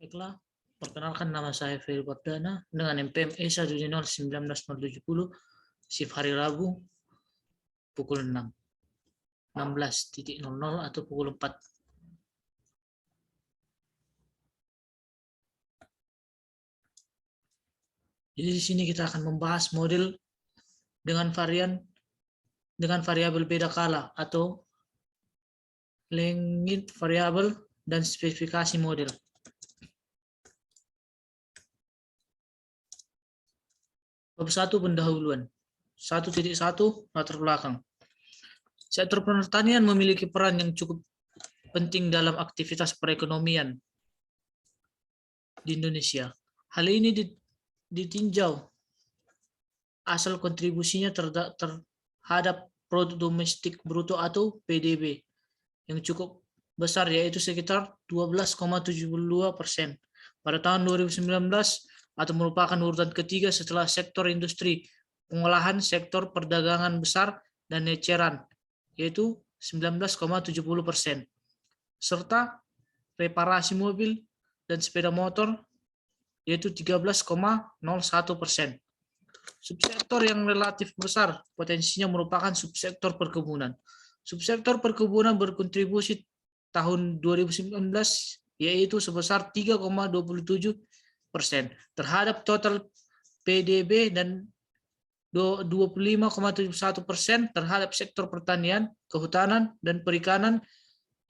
Baiklah, perkenalkan nama saya Ferry Wardana dengan NPM E1D01970, shift hari Rabu, pukul 16.00 atau pukul 4. Jadi di sini kita akan membahas model dengan variabel beda kala atau length variabel dan spesifikasi model. Bab 1 pendahuluan. 1.1 latar belakang. Sektor pertanian memiliki peran yang cukup penting dalam aktivitas perekonomian di Indonesia. Hal ini ditinjau asal kontribusinya terhadap produk domestik bruto atau PDB yang cukup besar, yaitu sekitar 12,72% pada tahun 2019 atau merupakan urutan ketiga setelah sektor industri, pengolahan, sektor perdagangan besar, dan eceran, yaitu 19,70%, serta reparasi mobil dan sepeda motor, yaitu 13,01%. Subsektor yang relatif besar potensinya merupakan subsektor perkebunan. Subsektor perkebunan berkontribusi tahun 2019 yaitu sebesar 3,27% terhadap total PDB dan 25,71% terhadap sektor pertanian, kehutanan, dan perikanan,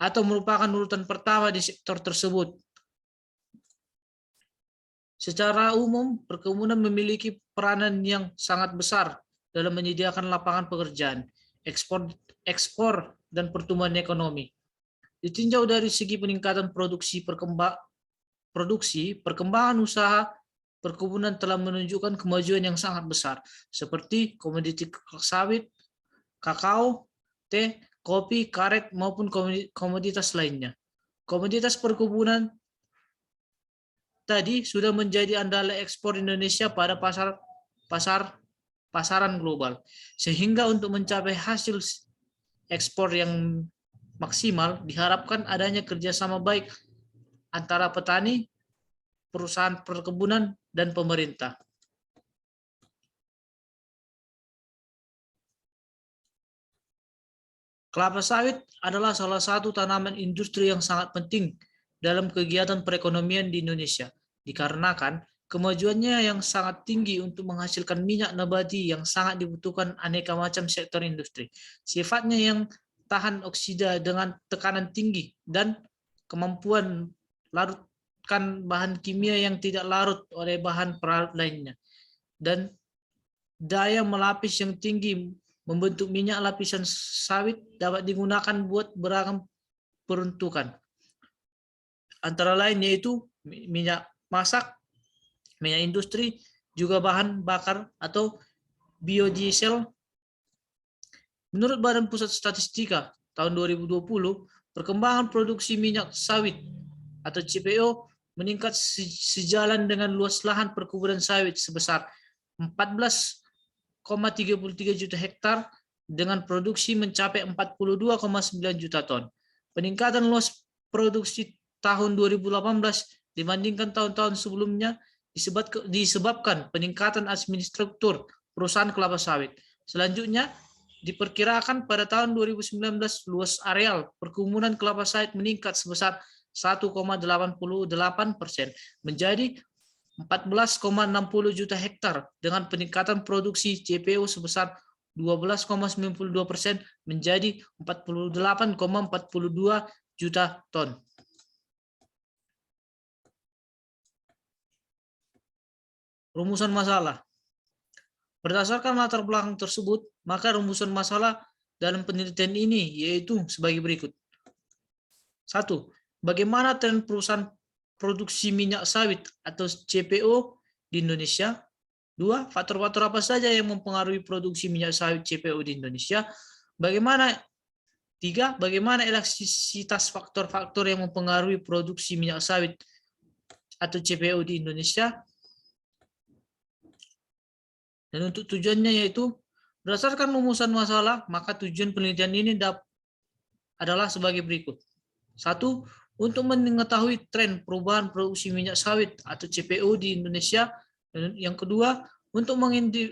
atau merupakan urutan pertama di sektor tersebut. Secara umum, perkebunan memiliki peranan yang sangat besar dalam menyediakan lapangan pekerjaan, ekspor dan pertumbuhan ekonomi. Ditinjau dari segi peningkatan perkembangan usaha perkebunan telah menunjukkan kemajuan yang sangat besar, seperti komoditi sawit, kakao, teh, kopi, karet, maupun komoditas lainnya. Komoditas perkebunan tadi sudah menjadi andalan ekspor Indonesia pada pasaran global, sehingga untuk mencapai hasil ekspor yang maksimal diharapkan adanya kerjasama baik antara petani, perusahaan perkebunan, dan pemerintah. Kelapa sawit adalah salah satu tanaman industri yang sangat penting dalam kegiatan perekonomian di Indonesia, dikarenakan kemajuannya yang sangat tinggi untuk menghasilkan minyak nabati yang sangat dibutuhkan aneka macam sektor industri. Sifatnya yang tahan oksida dengan tekanan tinggi dan kemampuan larutkan bahan kimia yang tidak larut oleh bahan pelarut lainnya, dan daya melapis yang tinggi membentuk minyak lapisan sawit dapat digunakan buat beragam peruntukan. Antara lain yaitu minyak masak, minyak industri, juga bahan bakar atau biodiesel. Menurut Badan Pusat Statistika, tahun 2020, perkembangan produksi minyak sawit atau CPO meningkat sejalan dengan luas lahan perkebunan sawit sebesar 14,33 juta hektar dengan produksi mencapai 42,9 juta ton. Peningkatan luas produksi tahun 2018 dibandingkan tahun-tahun sebelumnya disebabkan peningkatan administratur perusahaan kelapa sawit. Selanjutnya, diperkirakan pada tahun 2019 luas areal perkebunan kelapa sawit meningkat sebesar 1,88% menjadi 14,60 juta hektar dengan peningkatan produksi CPO sebesar 12,92% menjadi 48,42 juta ton. Rumusan masalah. Berdasarkan latar belakang tersebut, maka rumusan masalah dalam penelitian ini yaitu sebagai berikut. 1. Bagaimana tren perusahaan produksi minyak sawit atau CPO di Indonesia? 2. Faktor-faktor apa saja yang mempengaruhi produksi minyak sawit CPO di Indonesia? 3. Bagaimana elastisitas faktor-faktor yang mempengaruhi produksi minyak sawit atau CPO di Indonesia? Dan untuk tujuannya yaitu, berdasarkan rumusan masalah, maka tujuan penelitian ini adalah sebagai berikut. 1. Untuk mengetahui tren perubahan produksi minyak sawit atau CPO di Indonesia. Dan yang kedua, untuk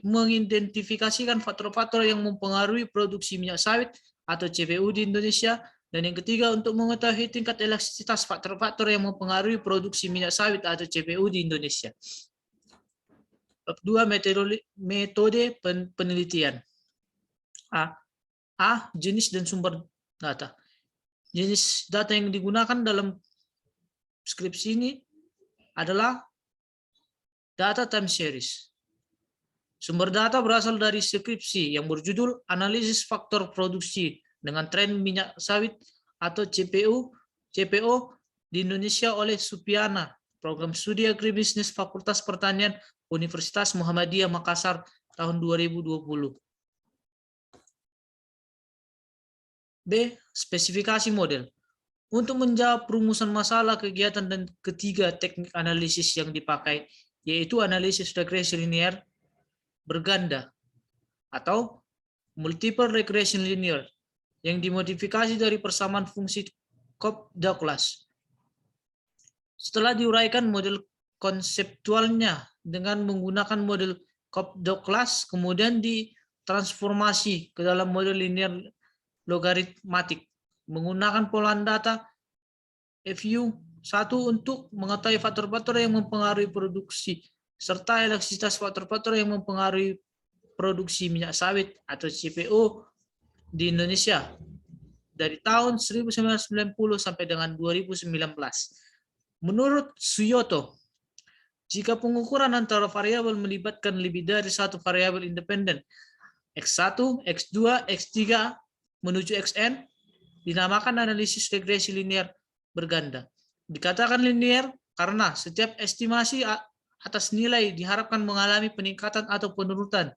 mengidentifikasikan faktor-faktor yang mempengaruhi produksi minyak sawit atau CPO di Indonesia. Dan yang ketiga, untuk mengetahui tingkat elastisitas faktor-faktor yang mempengaruhi produksi minyak sawit atau CPO di Indonesia. Bab 2, metode penelitian. A. Jenis dan sumber data. Jenis data yang digunakan dalam skripsi ini adalah data time series. Sumber data berasal dari skripsi yang berjudul Analisis Faktor Produksi dengan Tren Minyak Sawit atau CPO di Indonesia oleh Supiana, Program Studi Agribisnis Fakultas Pertanian Universitas Muhammadiyah Makassar tahun 2020. B. Spesifikasi model. Untuk menjawab perumusan masalah kegiatan dan ketiga teknik analisis yang dipakai, yaitu analisis regresi linear berganda atau multiple regression linear yang dimodifikasi dari persamaan fungsi Cobb-Douglas. Setelah diuraikan model konseptualnya dengan menggunakan model Cobb-Douglas, kemudian ditransformasi ke dalam model linear logaritmatik menggunakan polahan data FU1 untuk mengetahui faktor-faktor yang mempengaruhi produksi serta elastisitas faktor-faktor yang mempengaruhi produksi minyak sawit atau CPO di Indonesia dari tahun 1990 sampai dengan 2019. Menurut Suyoto, jika pengukuran antara variabel melibatkan lebih dari satu variabel independen, X1, X2, X3 menuju Xn, dinamakan analisis regresi linear berganda. Dikatakan linear karena setiap estimasi atas nilai diharapkan mengalami peningkatan atau penurunan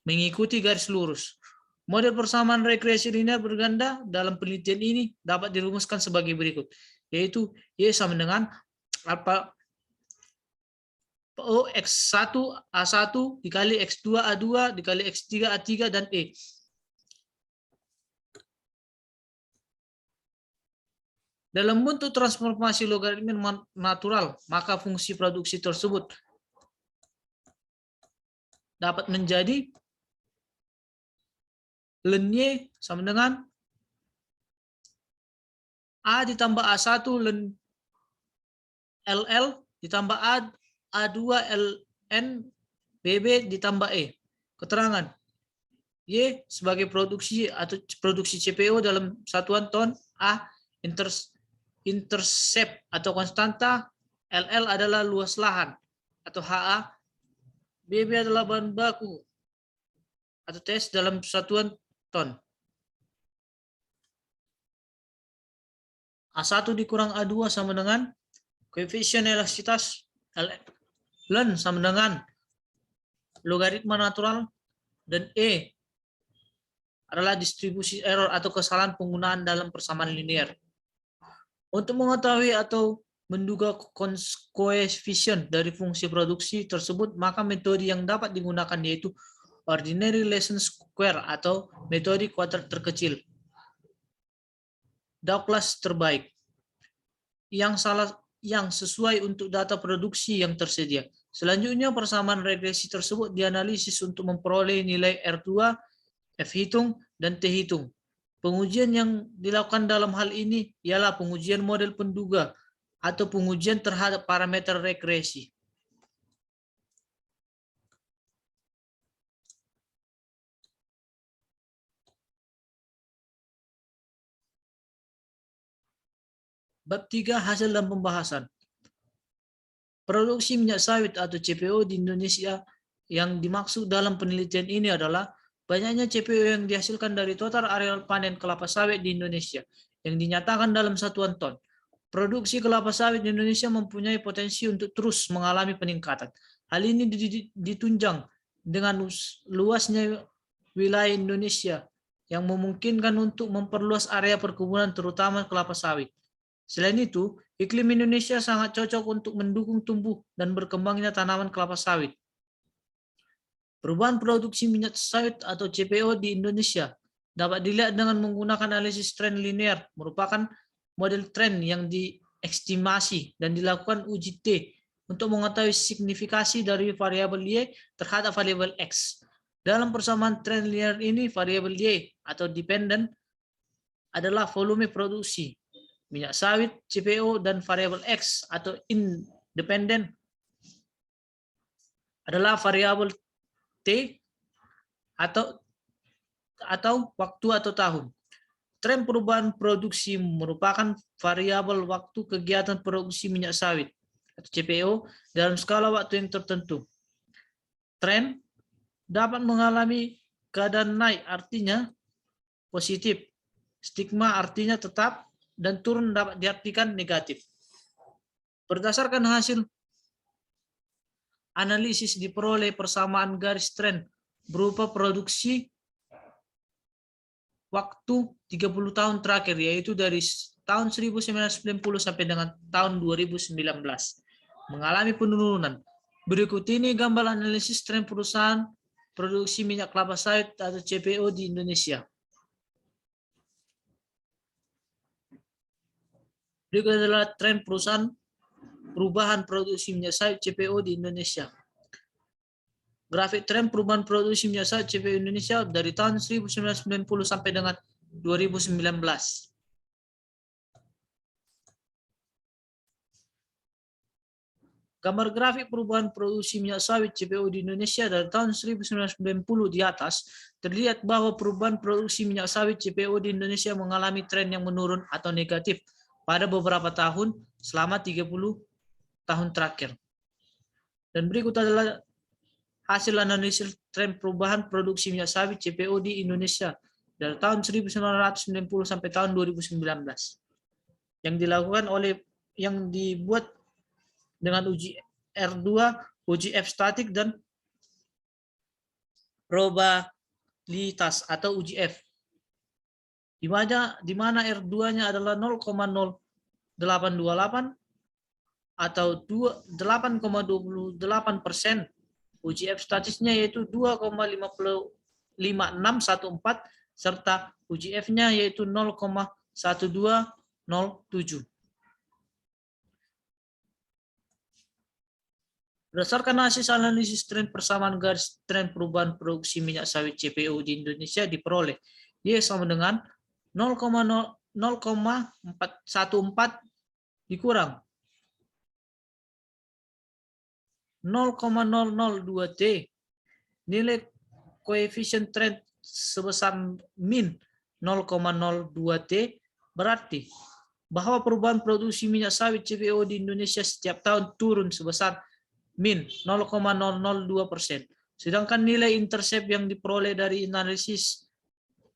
mengikuti garis lurus. Model persamaan regresi linear berganda dalam penelitian ini dapat dirumuskan sebagai berikut, yaitu Y sama dengan alpha O X1 A1 dikali X2 A2 dikali X3 A3 dan E. Dalam bentuk transformasi logaritma natural, maka fungsi produksi tersebut dapat menjadi ln Y sama dengan A ditambah A1 ln LL ditambah A2 ln BB ditambah E. Keterangan Y sebagai produksi atau produksi CPO dalam satuan ton, A intercept atau konstanta, LL adalah luas lahan atau HA, BB adalah bahan baku atau tes dalam satuan ton. A1 dikurang A2 sama dengan koefisien elastisitas ln sama dengan logaritma natural dan E adalah distribusi error atau kesalahan penggunaan dalam persamaan linear. Untuk mengetahui atau menduga koefisien dari fungsi produksi tersebut, maka metode yang dapat digunakan yaitu ordinary least square atau metode kuadrat terkecil. Douglas terbaik yang sesuai untuk data produksi yang tersedia. Selanjutnya persamaan regresi tersebut dianalisis untuk memperoleh nilai R2, F hitung, dan T hitung. Pengujian yang dilakukan dalam hal ini ialah pengujian model penduga atau pengujian terhadap parameter regresi. Bab 3, hasil dan pembahasan. Produksi minyak sawit atau CPO di Indonesia yang dimaksud dalam penelitian ini adalah banyaknya CPO yang dihasilkan dari total areal panen kelapa sawit di Indonesia yang dinyatakan dalam satuan ton. Produksi kelapa sawit di Indonesia mempunyai potensi untuk terus mengalami peningkatan. Hal ini ditunjang dengan luasnya wilayah Indonesia yang memungkinkan untuk memperluas area perkebunan terutama kelapa sawit. Selain itu, iklim Indonesia sangat cocok untuk mendukung tumbuh dan berkembangnya tanaman kelapa sawit. Perubahan produksi minyak sawit atau CPO di Indonesia dapat dilihat dengan menggunakan analisis tren linear, merupakan model tren yang estimasi dan dilakukan uji T untuk mengetahui signifikasi dari variabel Y terhadap variabel X. Dalam persamaan tren linear ini, variabel Y atau dependent adalah volume produksi minyak sawit CPO, dan variabel X atau independent adalah variabel T atau waktu atau tahun. Tren perubahan produksi merupakan variabel waktu kegiatan produksi minyak sawit atau CPO dalam skala waktu yang tertentu. Tren dapat mengalami keadaan naik, artinya positif, stigma artinya tetap, dan turun dapat diartikan negatif. Berdasarkan hasil analisis diperoleh persamaan garis tren berupa produksi waktu 30 tahun terakhir, yaitu dari tahun 1990 sampai dengan tahun 2019 mengalami penurunan. Berikut ini gambar analisis tren perusahaan produksi minyak kelapa sawit atau CPO di Indonesia. Berikut adalah tren perubahan produksi minyak sawit CPO di Indonesia. Grafik tren perubahan produksi minyak sawit CPO Indonesia dari tahun 1990 sampai dengan 2019. Gambar grafik perubahan produksi minyak sawit CPO di Indonesia dari tahun 1990 di atas, terlihat bahwa perubahan produksi minyak sawit CPO di Indonesia mengalami tren yang menurun atau negatif pada beberapa tahun selama 30 tahun terakhir. Dan berikut adalah hasil analisis tren perubahan produksi minyak sawit CPO di Indonesia dari tahun 1990 sampai tahun 2019 yang dibuat dengan uji R2, uji F statik, dan probabilitas atau uji F. Di mana R2-nya adalah 0,0828 atau 8,28%. Uji F statisnya yaitu 2,5614 serta uji F-nya yaitu 0,1207. Berdasarkan hasil analisis tren persamaan garis tren perubahan produksi minyak sawit CPO di Indonesia diperoleh, dia sama dengan 0,414 dikurang 0,002 T. Nilai koefisien tren sebesar min 0,02 T berarti bahwa perubahan produksi minyak sawit CPO di Indonesia setiap tahun turun sebesar min 0,002%. Sedangkan nilai intercept yang diperoleh dari analisis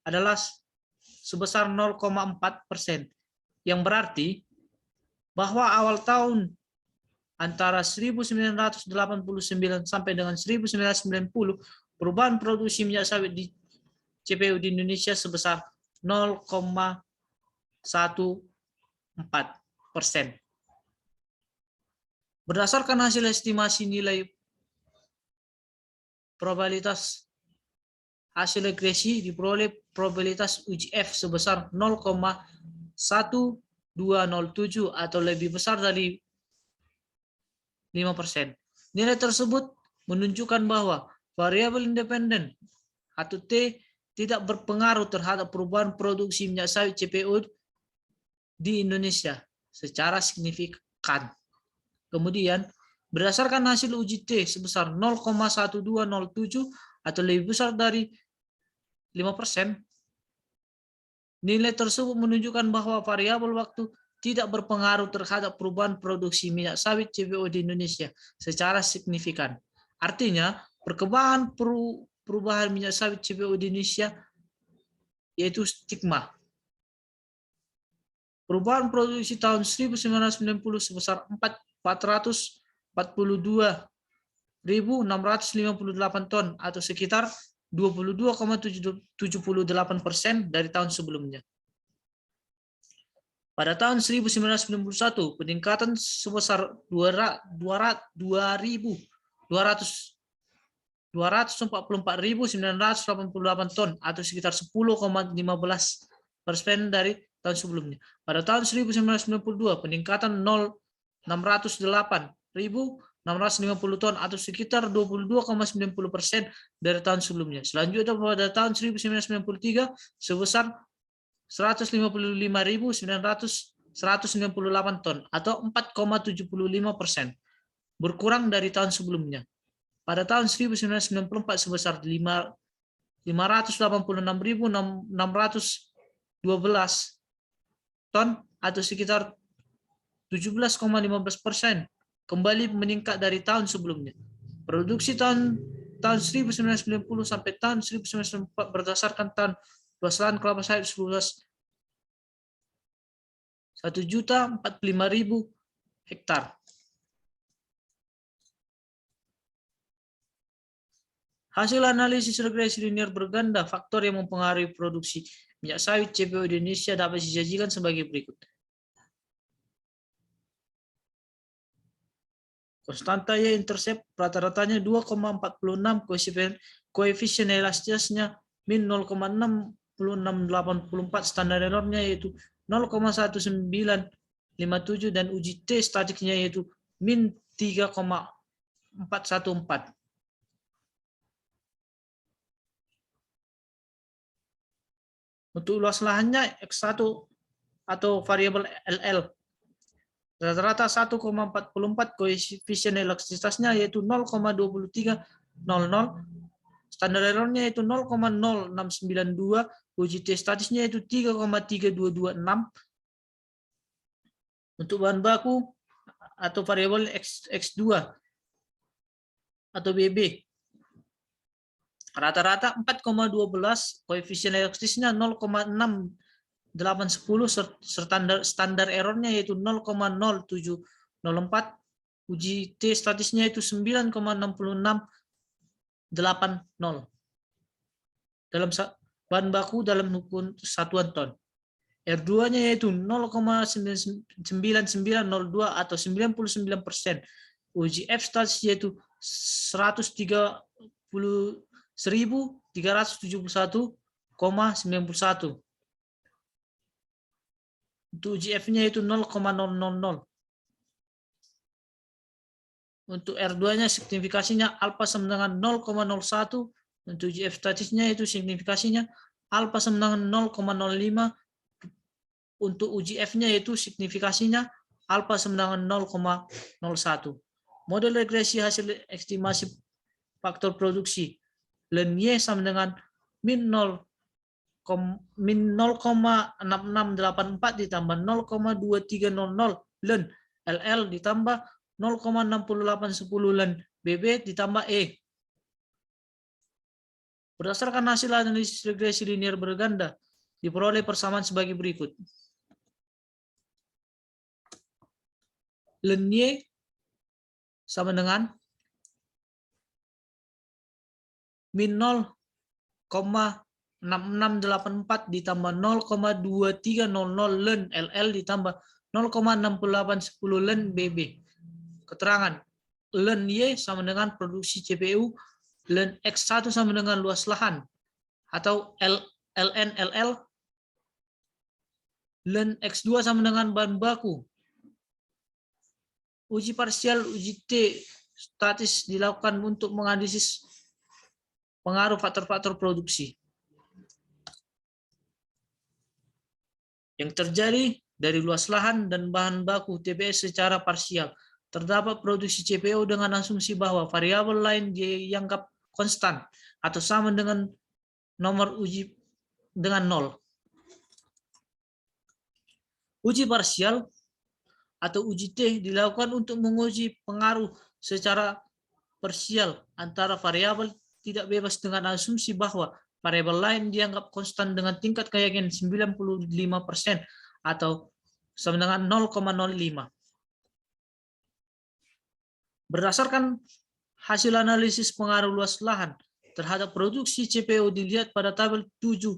adalah sebesar 0,4%, yang berarti bahwa awal tahun antara 1989 sampai dengan 1990 perubahan produksi minyak sawit di CPO di Indonesia sebesar 0,14%. Berdasarkan hasil estimasi nilai probabilitas hasil regresi diperoleh probabilitas uji F sebesar 0,1207 atau lebih besar dari 5%. Nilai tersebut menunjukkan bahwa variabel independen atau T tidak berpengaruh terhadap perubahan produksi minyak sawit CPO di Indonesia secara signifikan. Kemudian, berdasarkan hasil uji T sebesar 0,1207 atau lebih besar dari 5%, nilai tersebut menunjukkan bahwa variabel waktu tidak berpengaruh terhadap perubahan produksi minyak sawit CPO di Indonesia secara signifikan. Artinya, perkembangan perubahan minyak sawit CPO di Indonesia yaitu stigma. Perubahan produksi tahun 1990 sebesar 442.658 ton atau sekitar 22,78% dari tahun sebelumnya. Pada tahun 1991, peningkatan sebesar 244.988 ton atau sekitar 10,15% dari tahun sebelumnya. Pada tahun 1992 peningkatan 608.650 ton atau sekitar 22,90% dari tahun sebelumnya. Selanjutnya pada tahun 1993 sebesar 155.198 ton atau 4,75%, berkurang dari tahun sebelumnya. Pada tahun 1994 sebesar 586.612 ton atau sekitar 17,15%, kembali meningkat dari tahun sebelumnya. Produksi tahun 1990 sampai tahun 1994 berdasarkan tahun luas lahan kelapa sawit seluas 1.045.000 hektar. Hasil analisis regresi linear berganda faktor yang mempengaruhi produksi minyak sawit CPO di Indonesia dapat disajikan sebagai berikut. Konstanta Y-intercept rata-ratanya 2,46, koefisien elastisnya min 0,6684, standar errornya yaitu 0,1957 dan uji T statiknya yaitu min 3,414. Untuk luas lahannya X1 atau variabel LL rata-rata 1,44, koefisien elastisitasnya yaitu 0,2300, standar errornya yaitu 0,0692, uji T statisnya yaitu 3,3226. Untuk bahan baku atau variabel X2 atau BB rata-rata 4,12, koefisien elastisnya 0,6810, standar errornya yaitu 0,0704, uji T statisnya itu 9,6680 dalam bahan baku dalam satuan ton. R2-nya yaitu 0,9902 atau 99%. Uji F statis yaitu 131.371,91. Untuk uji F-nya itu 0,000. Untuk R2-nya signifikasinya alfa sama dengan 0,01. Untuk uji F statisnya itu signifikasinya alfa sama dengan 0,05. Untuk uji F-nya itu signifikasinya alfa sama dengan 0,01. Model regresi hasil estimasi faktor produksi len Y sama dengan min 0,6684 ditambah 0,2300 len LL ditambah 0,6810 len BB ditambah E. Berdasarkan hasil analisis regresi linear berganda diperoleh persamaan sebagai berikut. Len Y sama dengan min 0,6684 ditambah 0,2300 len LL ditambah 0,6810 len BB. Keterangan len Y sama dengan produksi CPU, len X1 sama dengan luas lahan atau LN LL, len X2 sama dengan bahan baku. Uji parsial, uji T statis dilakukan untuk menganalisis pengaruh faktor-faktor produksi yang terjadi dari luas lahan dan bahan baku TBS secara parsial. Terdapat produksi CPO dengan asumsi bahwa variabel lain dianggap konstan atau sama dengan nomor uji dengan 0. Uji parsial atau uji T dilakukan untuk menguji pengaruh secara parsial antara variabel tidak bebas dengan asumsi bahwa variabel lain dianggap konstan dengan tingkat keyakinan 95% atau sama dengan 0,05. Berdasarkan hasil analisis pengaruh luas lahan terhadap produksi CPO dilihat pada tabel 7,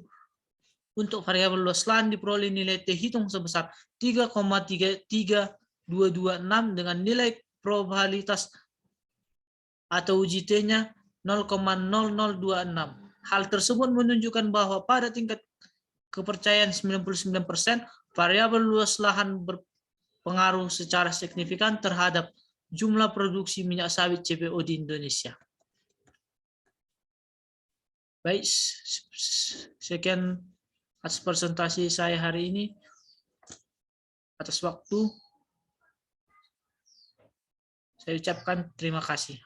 untuk variabel luas lahan diperoleh nilai T hitung sebesar 3,33226 dengan nilai probabilitas atau uji T-nya 0,0026. Hal tersebut menunjukkan bahwa pada tingkat kepercayaan 99%, variabel luas lahan berpengaruh secara signifikan terhadap jumlah produksi minyak sawit CPO di Indonesia. Baik, sekian atas presentasi saya hari ini. Atas waktu, saya ucapkan terima kasih.